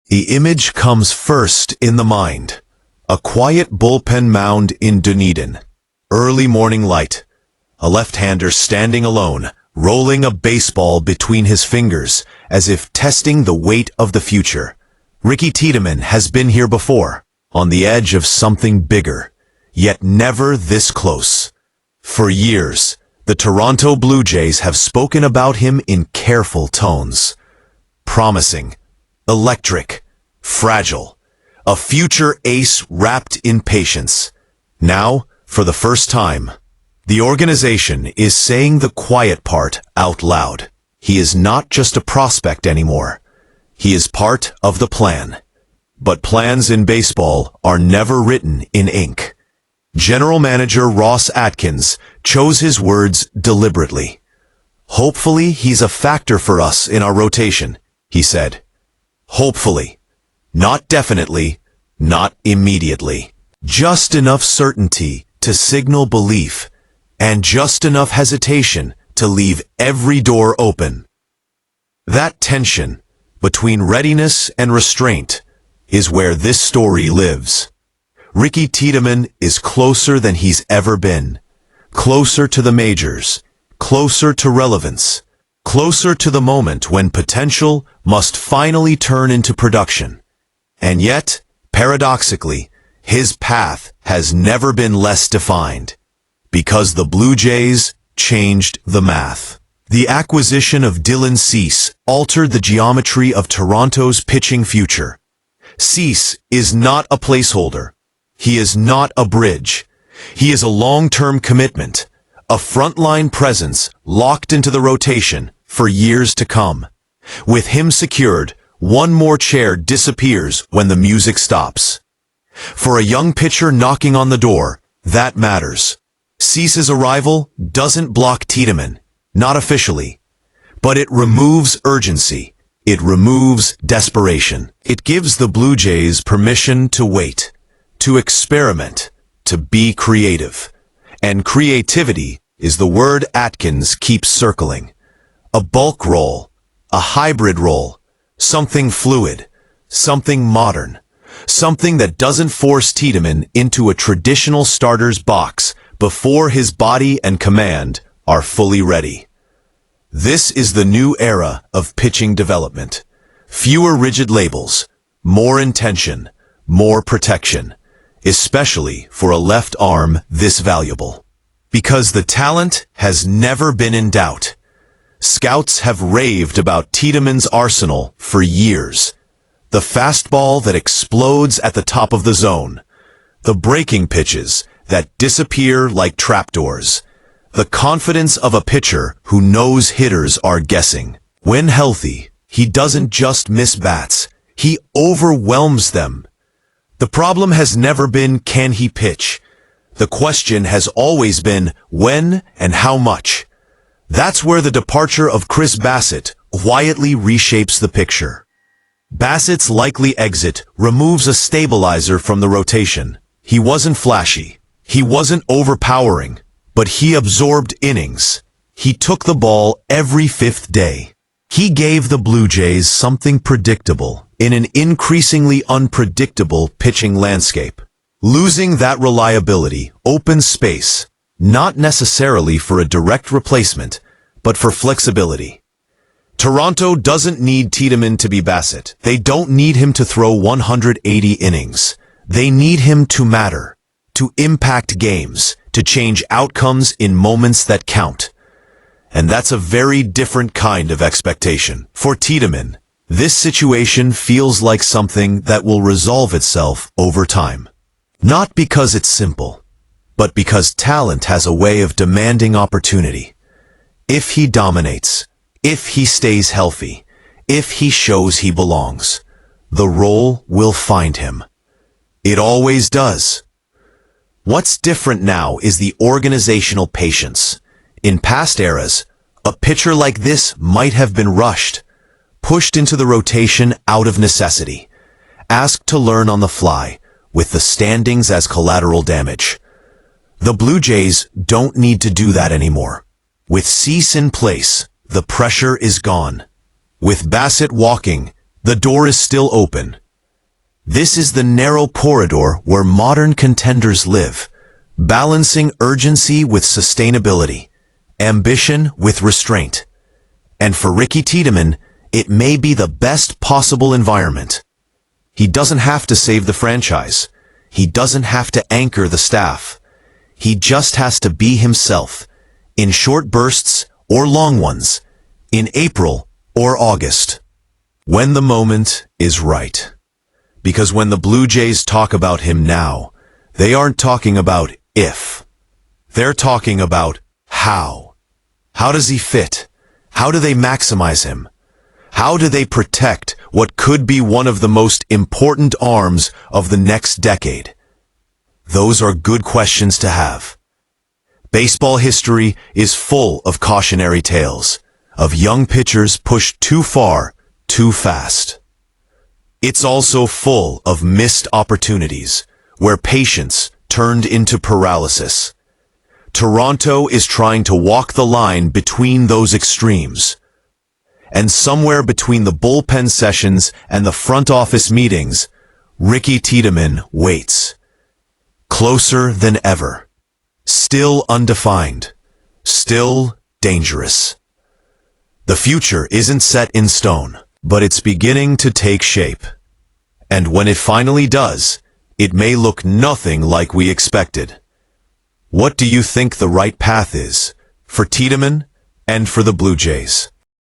The image comes first in the mind. A quiet bullpen mound in Dunedin. Early morning light. A left-hander standing alone, rolling a baseball between his fingers, as if testing the weight of the future. Ricky Tiedemann has been here before, on the edge of something bigger, yet never this close. For years, the Toronto Blue Jays have spoken about him in careful tones. Promising, electric, fragile, a future ace wrapped in patience. Now, for the first time, the organization is saying the quiet part out loud. He is not just a prospect anymore. He is part of the plan. But plans in baseball are never written in ink. General Manager Ross Atkins chose his words deliberately. "Hopefully he's a factor for us in our rotation," he said. Hopefully. Not definitely, not immediately. Just enough certainty to signal belief, and just enough hesitation to leave every door open. That tension between readiness and restraint is where this story lives. Ricky Tiedemann is closer than he's ever been. Closer to the majors, closer to relevance, closer to the moment when potential must finally turn into production. And yet, paradoxically, his path has never been less defined. Because the Blue Jays changed the math. The acquisition of Dylan Cease altered the geometry of Toronto's pitching future. Cease is not a placeholder. He is not a bridge. He is a long-term commitment, a frontline presence locked into the rotation for years to come. With him secured, one more chair disappears when the music stops. For a young pitcher knocking on the door, that matters. Cease's arrival doesn't block Tiedemann, not officially, but it removes urgency. It removes desperation. It gives the Blue Jays permission to wait, to experiment, to be creative. And creativity is the word Atkins keeps circling. A bulk role, a hybrid role, something fluid, something modern, something that doesn't force Tiedemann into a traditional starter's box before his body and command are fully ready. This is the new era of pitching development. Fewer rigid labels, more intention, more protection, especially for a left arm this valuable. Because the talent has never been in doubt. Scouts have raved about Tiedemann's arsenal for years. The fastball that explodes at the top of the zone. The breaking pitches that disappear like trapdoors. The confidence of a pitcher who knows hitters are guessing. When healthy, he doesn't just miss bats. He overwhelms them. The problem has never been, can he pitch? The question has always been, when and how much? That's where the departure of Chris Bassitt quietly reshapes the picture. Bassitt's likely exit removes a stabilizer from the rotation. He wasn't flashy. He wasn't overpowering, but he absorbed innings. He took the ball every fifth day. He gave the Blue Jays something predictable in an increasingly unpredictable pitching landscape. Losing that reliability opens space, not necessarily for a direct replacement, but for flexibility. Toronto doesn't need Tiedemann to be Bassitt. They don't need him to throw 180 innings. They need him to matter, to impact games, to change outcomes in moments that count. And that's a very different kind of expectation. For Tiedemann, this situation feels like something that will resolve itself over time. Not because it's simple, but because talent has a way of demanding opportunity. If he dominates, if he stays healthy, if he shows he belongs, the role will find him. It always does. What's different now is the organizational patience. In past eras, a pitcher like this might have been rushed, pushed into the rotation out of necessity, asked to learn on the fly, with the standings as collateral damage. The Blue Jays don't need to do that anymore. With Cease in place, the pressure is gone. With Bassitt walking, The door is still open. This is the narrow corridor where modern contenders live, balancing urgency with sustainability, ambition with restraint. And for Ricky Tiedemann, it may be the best possible environment. He doesn't have to save the franchise. He doesn't have to anchor the staff. He just has to be himself, in short bursts or long ones, in April or August, when the moment is right. Because when the Blue Jays talk about him now, they aren't talking about if. They're talking about how. How does he fit? How do they maximize him? How do they protect what could be one of the most important arms of the next decade? Those are good questions to have. Baseball history is full of cautionary tales, of young pitchers pushed too far, too fast. It's also full of missed opportunities, where patience turned into paralysis. Toronto is trying to walk the line between those extremes. And somewhere between the bullpen sessions and the front office meetings, Ricky Tiedemann waits. Closer than ever. Still undefined. Still dangerous. The future isn't set in stone, but it's beginning to take shape. And when it finally does, it may look nothing like we expected. What do you think the right path is for Tiedemann and for the Blue Jays?